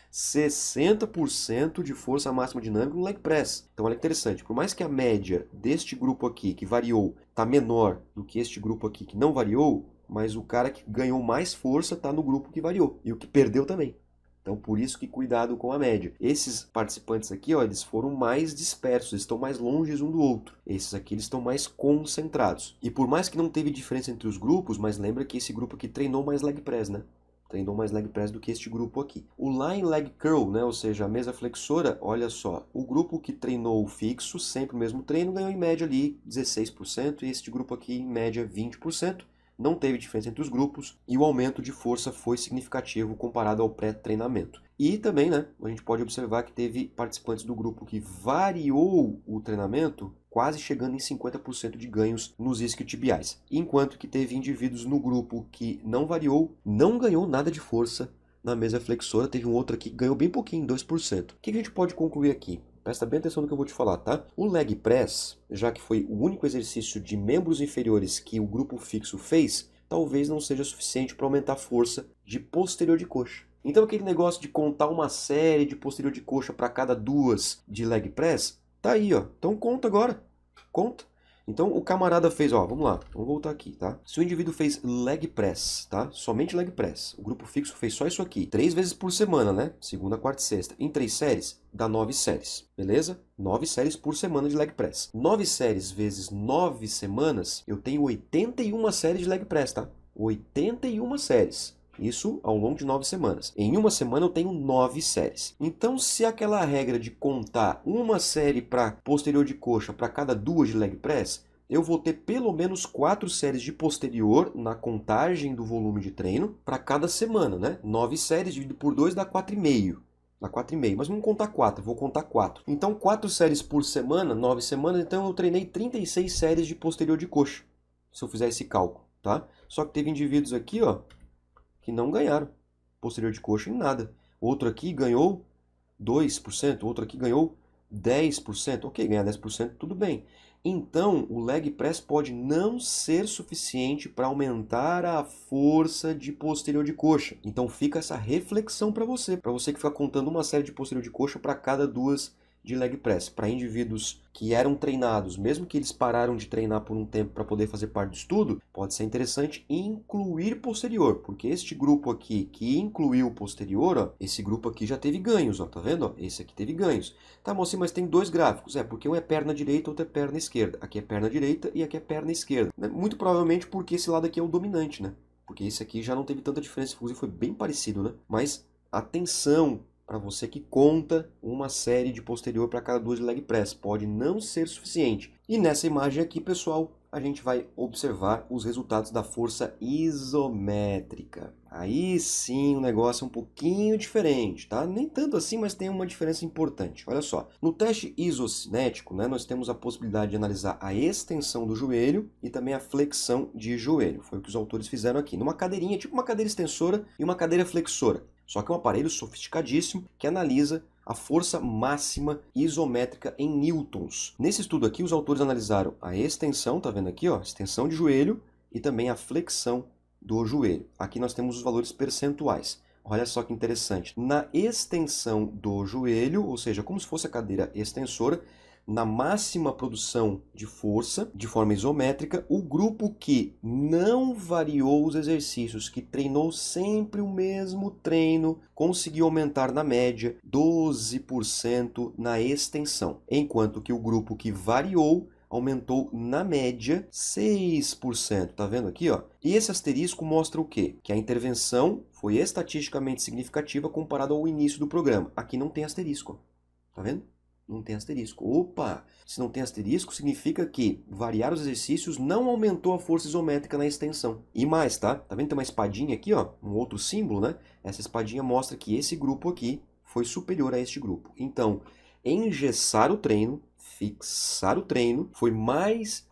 60% de força máxima dinâmica no leg press. Então olha que interessante, por mais que a média deste grupo aqui que variou está menor do que este grupo aqui que não variou, mas o cara que ganhou mais força está no grupo que variou e o que perdeu também. Então, por isso que cuidado com a média. Esses participantes aqui, ó, eles foram mais dispersos, eles estão mais longe um do outro. Esses aqui, eles estão mais concentrados. E por mais que não teve diferença entre os grupos, mas lembra que esse grupo aqui treinou mais leg press, né? Treinou mais leg press do que este grupo aqui. O lying leg curl, né, ou seja, a mesa flexora, olha só, o grupo que treinou fixo, sempre o mesmo treino, ganhou em média ali 16%, e este grupo aqui em média 20%. Não teve diferença entre os grupos e o aumento de força foi significativo comparado ao pré-treinamento. E também, né, a gente pode observar que teve participantes do grupo que variou o treinamento, quase chegando em 50% de ganhos nos isquiotibiais. Enquanto que teve indivíduos no grupo que não variou, não ganhou nada de força na mesa flexora. Teve um outro aqui que ganhou bem pouquinho, 2%. O que a gente pode concluir aqui? Presta bem atenção no que eu vou te falar, tá? O leg press, já que foi o único exercício de membros inferiores que o grupo fixo fez, talvez não seja suficiente para aumentar a força de posterior de coxa. Então aquele negócio de contar uma série de posterior de coxa para cada duas de leg press, tá aí, ó. Então conta agora. Conta. Então o camarada fez, ó, vamos lá, vamos voltar aqui, tá? Se o indivíduo fez leg press, tá? Somente leg press, o grupo fixo fez só isso aqui, 3 vezes por semana, né? Segunda, quarta e sexta, em 3 séries, dá 9 séries, beleza? 9 séries por semana de leg press. 9 séries vezes 9 semanas, eu tenho 81 séries de leg press, tá? 81 séries. Isso ao longo de 9 semanas. Em uma semana eu tenho 9 séries. Então, se aquela regra de contar uma série para posterior de coxa para cada 2 de leg press, eu vou ter pelo menos 4 séries de posterior na contagem do volume de treino para cada semana, né? 9 séries dividido por 2 dá 4,5. Dá 4,5, mas vamos contar 4, vou contar 4. Então, 4 séries por semana, 9 semanas, então eu treinei 36 séries de posterior de coxa, se eu fizer esse cálculo, tá? Só que teve indivíduos aqui, ó, que não ganharam posterior de coxa em nada. Outro aqui ganhou 2%, outro aqui ganhou 10%. Ok, ganhar 10%, tudo bem. Então, o leg press pode não ser suficiente para aumentar a força de posterior de coxa. Então, fica essa reflexão para você que fica contando uma série de posterior de coxa para cada 2 de leg press. Para indivíduos que eram treinados, mesmo que eles pararam de treinar por um tempo para poder fazer parte do estudo, pode ser interessante incluir posterior, porque este grupo aqui que incluiu o posterior, ó, esse grupo aqui já teve ganhos, ó, tá vendo? Ó, esse aqui teve ganhos. Tá, mocinho, mas tem 2 gráficos. Porque um é perna direita, outro é perna esquerda. Aqui é perna direita e aqui é perna esquerda. Muito provavelmente porque esse lado aqui é o dominante, né? Porque esse aqui já não teve tanta diferença, inclusive foi bem parecido, né? Mas atenção para você que conta uma série de posterior para cada 2 de leg press. Pode não ser suficiente. E nessa imagem aqui, pessoal, a gente vai observar os resultados da força isométrica. Aí sim o negócio é um pouquinho diferente, tá? Nem tanto assim, mas tem uma diferença importante. Olha só, no teste isocinético, né, nós temos a possibilidade de analisar a extensão do joelho e também a flexão de joelho. Foi o que os autores fizeram aqui. Numa cadeirinha, tipo uma cadeira extensora e uma cadeira flexora. Só que é um aparelho sofisticadíssimo que analisa a força máxima isométrica em newtons. Nesse estudo aqui, os autores analisaram a extensão, tá vendo aqui, ó, extensão de joelho e também a flexão do joelho. Aqui nós temos os valores percentuais. Olha só que interessante. Na extensão do joelho, ou seja, como se fosse a cadeira extensora, na máxima produção de força, de forma isométrica, o grupo que não variou os exercícios, que treinou sempre o mesmo treino, conseguiu aumentar na média 12% na extensão, enquanto que o grupo que variou aumentou na média 6%. Tá vendo aqui, ó? E esse asterisco mostra o quê? Que a intervenção foi estatisticamente significativa comparado ao início do programa. Aqui não tem asterisco, tá vendo? Não tem asterisco. Opa! Se não tem asterisco, significa que variar os exercícios não aumentou a força isométrica na extensão. E mais, tá? Tá vendo? Tem uma espadinha aqui, ó, um outro símbolo, né? Essa espadinha mostra que esse grupo aqui foi superior a este grupo. Então, engessar o treino, fixar o treino, foi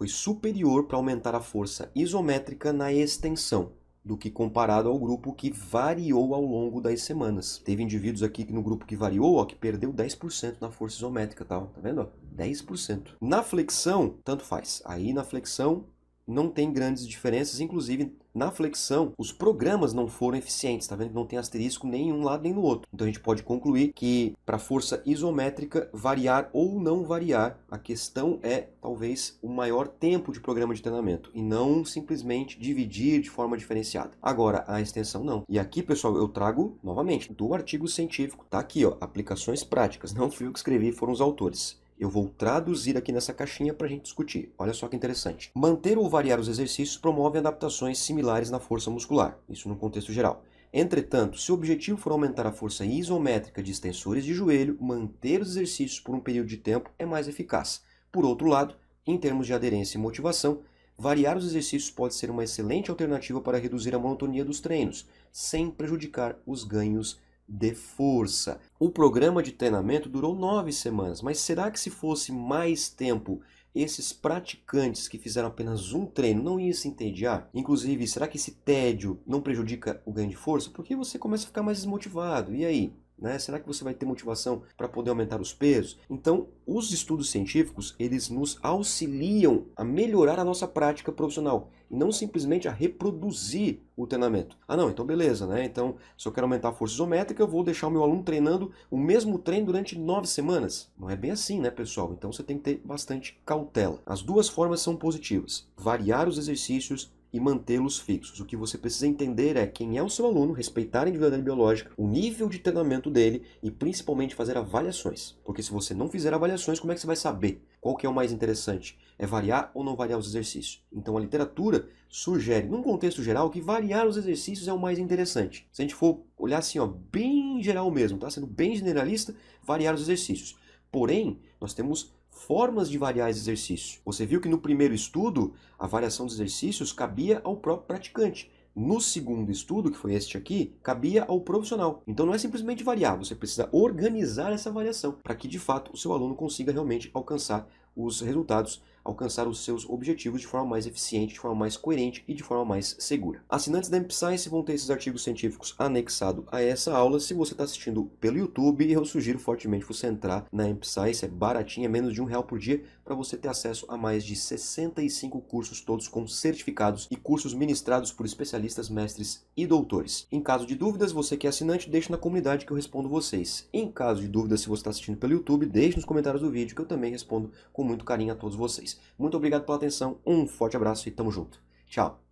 superior para aumentar a força isométrica na extensão do que comparado ao grupo que variou ao longo das semanas. Teve indivíduos aqui no grupo que variou, ó, que perdeu 10% na força isométrica, tá vendo? Ó? 10%. Na flexão, tanto faz. Aí na flexão não tem grandes diferenças, inclusive na flexão os programas não foram eficientes, tá vendo? Não tem asterisco nem em um lado nem no outro. Então a gente pode concluir que para força isométrica variar ou não variar, a questão é talvez o maior tempo de programa de treinamento e não simplesmente dividir de forma diferenciada. Agora a extensão não. E aqui, pessoal, eu trago novamente do artigo científico, tá aqui, ó, aplicações práticas. Não fui eu que escrevi, foram os autores. Eu vou traduzir aqui nessa caixinha para a gente discutir. Olha só que interessante. Manter ou variar os exercícios promove adaptações similares na força muscular. Isso no contexto geral. Entretanto, se o objetivo for aumentar a força isométrica de extensores de joelho, manter os exercícios por um período de tempo é mais eficaz. Por outro lado, em termos de aderência e motivação, variar os exercícios pode ser uma excelente alternativa para reduzir a monotonia dos treinos, sem prejudicar os ganhos de força. O programa de treinamento durou 9 semanas, mas será que se fosse mais tempo, esses praticantes que fizeram apenas um treino não iam se entediar? Inclusive, será que esse tédio não prejudica o ganho de força? Porque você começa a ficar mais desmotivado. E aí? Né? Será que você vai ter motivação para poder aumentar os pesos? Então, os estudos científicos, eles nos auxiliam a melhorar a nossa prática profissional e não simplesmente a reproduzir o treinamento. Ah, não, então beleza, né? Então, se eu quero aumentar a força isométrica, eu vou deixar o meu aluno treinando o mesmo treino durante 9 semanas. Não é bem assim, né, pessoal? Então, você tem que ter bastante cautela. As duas formas são positivas. Variar os exercícios e mantê-los fixos. O que você precisa entender é quem é o seu aluno, respeitar a individualidade biológica, o nível de treinamento dele e principalmente fazer avaliações. Porque se você não fizer avaliações, como é que você vai saber qual que é o mais interessante? É variar ou não variar os exercícios? Então a literatura sugere, num contexto geral, que variar os exercícios é o mais interessante. Se a gente for olhar assim, ó, bem geral mesmo, tá? Sendo bem generalista, variar os exercícios. Porém, nós temos formas de variar esse exercício. Você viu que no primeiro estudo, a variação dos exercícios cabia ao próprio praticante. No segundo estudo, que foi este aqui, cabia ao profissional. Então não é simplesmente variar, você precisa organizar essa variação para que de fato o seu aluno consiga realmente alcançar os resultados, alcançar os seus objetivos de forma mais eficiente, de forma mais coerente e de forma mais segura. Assinantes da EmpScience vão ter esses artigos científicos anexados a essa aula. Se você está assistindo pelo YouTube, eu sugiro fortemente você entrar na EmpScience, é baratinho, é menos de R$1 por dia, para você ter acesso a mais de 65 cursos, todos com certificados e cursos ministrados por especialistas, mestres e doutores. Em caso de dúvidas, você que é assinante, deixe na comunidade que eu respondo vocês. Em caso de dúvidas, se você está assistindo pelo YouTube, deixe nos comentários do vídeo que eu também respondo com muito carinho a todos vocês. Muito obrigado pela atenção, um forte abraço e tamo junto. Tchau!